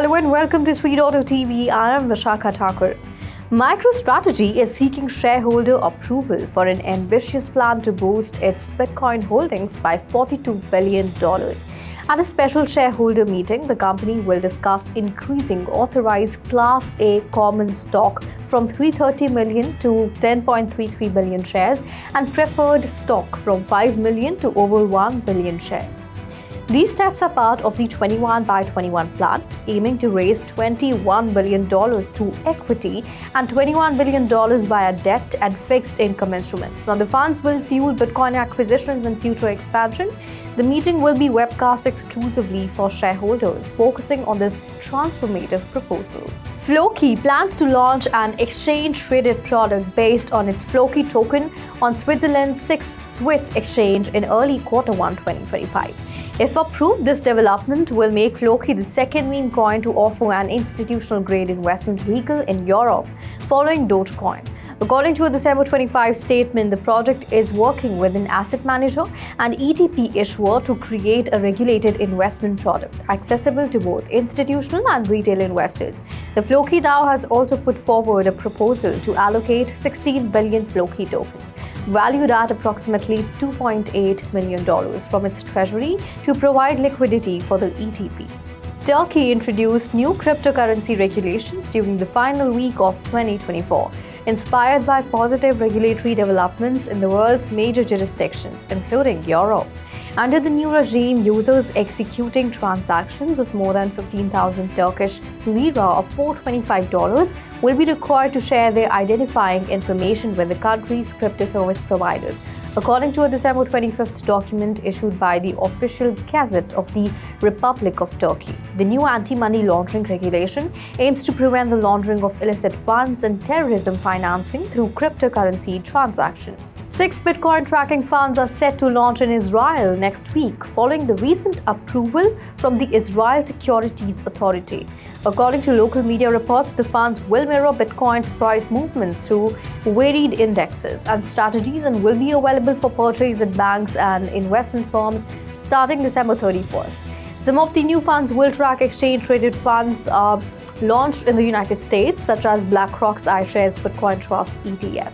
Hello and welcome to 3.0 TV. I am Vishakha Thakur. MicroStrategy is seeking shareholder approval for an ambitious plan to boost its Bitcoin holdings by $42 billion. At a special shareholder meeting, the company will discuss increasing authorized Class A common stock from 330 million to 10.33 billion shares and preferred stock from 5 million to over 1 billion shares. These steps are part of the 21 by 21 plan, aiming to raise $21 billion through equity and $21 billion via debt and fixed income instruments. Now, the funds will fuel Bitcoin acquisitions and future expansion. The meeting will be webcast exclusively for shareholders, focusing on this transformative proposal. Floki plans to launch an exchange-traded product based on its Floki token on Switzerland's 6th Swiss exchange in early Q1 2025. If approved, this development will make Floki the second meme coin to offer an institutional-grade investment vehicle in Europe, following DogeCoin. According to a December 25 statement, the project is working with an asset manager and ETP issuer to create a regulated investment product accessible to both institutional and retail investors. The Floki DAO has also put forward a proposal to allocate 16 billion Floki tokens, valued at approximately $2.8 million from its treasury to provide liquidity for the ETP. Turkey introduced new cryptocurrency regulations during the final week of 2024. Inspired by positive regulatory developments in the world's major jurisdictions, including Europe. Under the new regime, users executing transactions of more than 15,000 Turkish lira of $425 will be required to share their identifying information with the country's crypto service providers, according to a December 25th document issued by the official Gazette of the Republic of Turkey. The new anti-money laundering regulation aims to prevent the laundering of illicit funds and terrorism financing through cryptocurrency transactions. 6 Bitcoin tracking funds are set to launch in Israel next week, following the recent approval from the Israel Securities Authority. According to local media reports, the funds will mirror Bitcoin's price movement through varied indexes and strategies and will be available for purchase at banks and investment firms starting December 31st. Some of the new funds will track exchange-traded funds launched in the United States, such as BlackRock's iShares Bitcoin Trust ETF.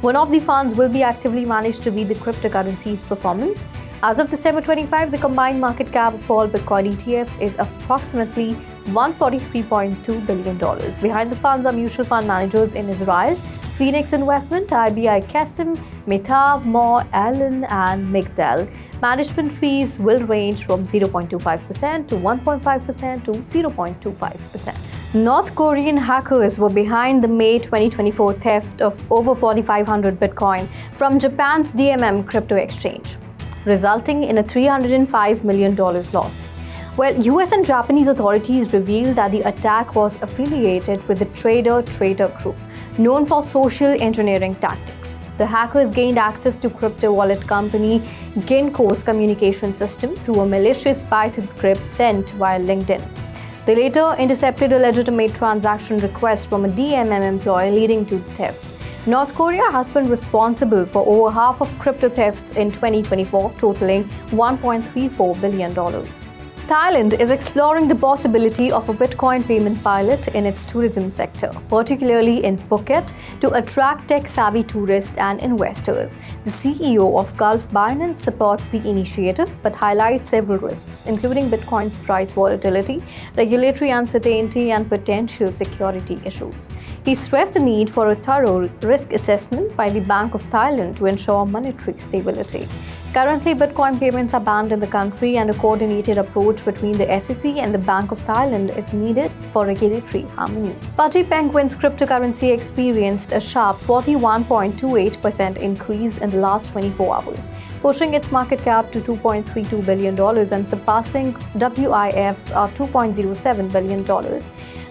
One of the funds will be actively managed to beat the cryptocurrency's performance. As of December 25, the combined market cap of all Bitcoin ETFs is approximately $143.2 billion. Behind the funds are mutual fund managers in Israel, Phoenix Investment, IBI Kasim, Metav, Mo, Allen, and Migdal. Management fees will range from 0.25% to 1.5% to 0.25%. North Korean hackers were behind the May 2024 theft of over 4,500 Bitcoin from Japan's DMM crypto exchange, resulting in a $305 million loss. Well, US and Japanese authorities revealed that the attack was affiliated with the Trader Group, known for social engineering tactics. The hackers gained access to crypto wallet company Ginkgo's communication system through a malicious Python script sent via LinkedIn. They later intercepted a legitimate transaction request from a DMM employee, leading to the theft. North Korea has been responsible for over half of crypto thefts in 2024, totaling $1.34 billion. Thailand is exploring the possibility of a Bitcoin payment pilot in its tourism sector, particularly in Phuket, to attract tech-savvy tourists and investors. The CEO of Gulf Binance supports the initiative but highlights several risks, including Bitcoin's price volatility, regulatory uncertainty, and potential security issues. He stressed the need for a thorough risk assessment by the Bank of Thailand to ensure monetary stability. Currently, Bitcoin payments are banned in the country, and a coordinated approach between the SEC and the Bank of Thailand is needed for regulatory harmony. Putty Penguin's cryptocurrency experienced a sharp 41.28% increase in the last 24 hours, pushing its market cap to $2.32 billion and surpassing WIF's $2.07 billion.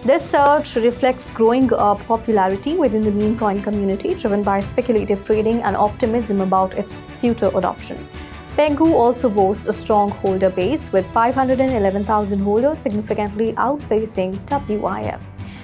This surge reflects growing popularity within the meme coin community, driven by speculative trading and optimism about its future adoption. Pengu also boasts a strong holder base, with 511,000 holders, significantly outpacing WIF.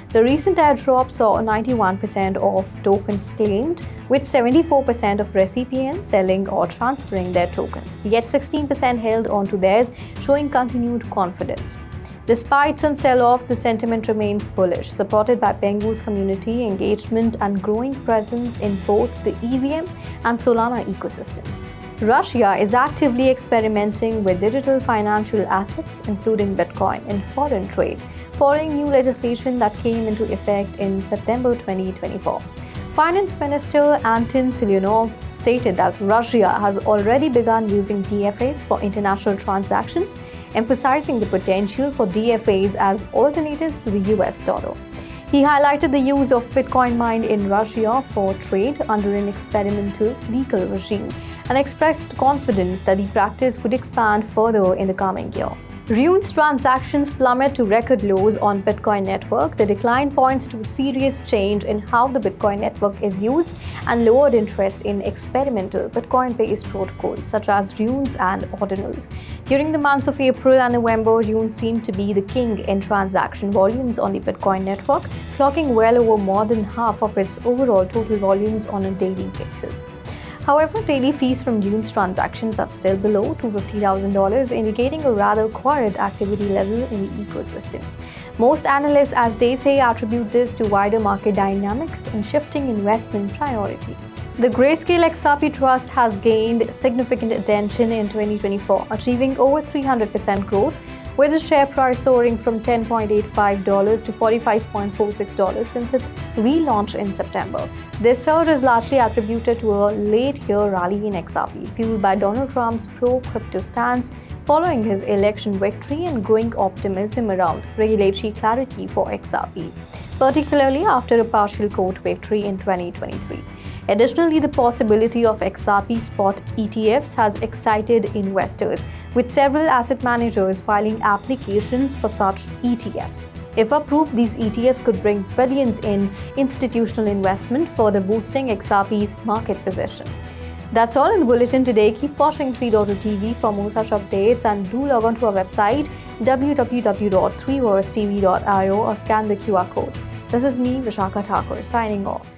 The recent airdrop saw 91% of tokens claimed, with 74% of recipients selling or transferring their tokens, yet 16% held onto theirs, showing continued confidence. Despite some sell-off, the sentiment remains bullish, supported by Pengu's community engagement and growing presence in both the EVM and Solana ecosystems. Russia is actively experimenting with digital financial assets, including Bitcoin, in foreign trade, following new legislation that came into effect in September 2024. Finance Minister Anton Siluanov stated that Russia has already begun using DFAs for international transactions, emphasizing the potential for DFAs as alternatives to the US dollar. He highlighted the use of Bitcoin mined in Russia for trade under an experimental legal regime and expressed confidence that the practice would expand further in the coming year. Rune's transactions plummet to record lows on Bitcoin network. The decline points to a serious change in how the Bitcoin network is used and lowered interest in experimental Bitcoin-based protocols such as Runes and Ordinals. During the months of April and November, Rune seemed to be the king in transaction volumes on the Bitcoin network, clocking well over more than half of its overall total volumes on a daily basis. However, daily fees from Rune's transactions are still below $250,000, indicating a rather quiet activity level in the ecosystem. Most analysts, as they say, attribute this to wider market dynamics and shifting investment priorities. The Grayscale XRP Trust has gained significant attention in 2024, achieving over 300% growth, with the share price soaring from $10.85 to $45.46 since its relaunch in September. This surge is largely attributed to a late-year rally in XRP, fueled by Donald Trump's pro-crypto stance following his election victory and growing optimism around regulatory clarity for XRP, particularly after a partial court victory in 2023. Additionally, the possibility of XRP spot ETFs has excited investors, with several asset managers filing applications for such ETFs. If approved, these ETFs could bring billions in institutional investment, further boosting XRP's market position. That's all in the bulletin today. Keep watching 3.0 for more such updates, and do log on to our website www.3versetv.io or scan the QR code. This is me, Vishakha Thakur, signing off.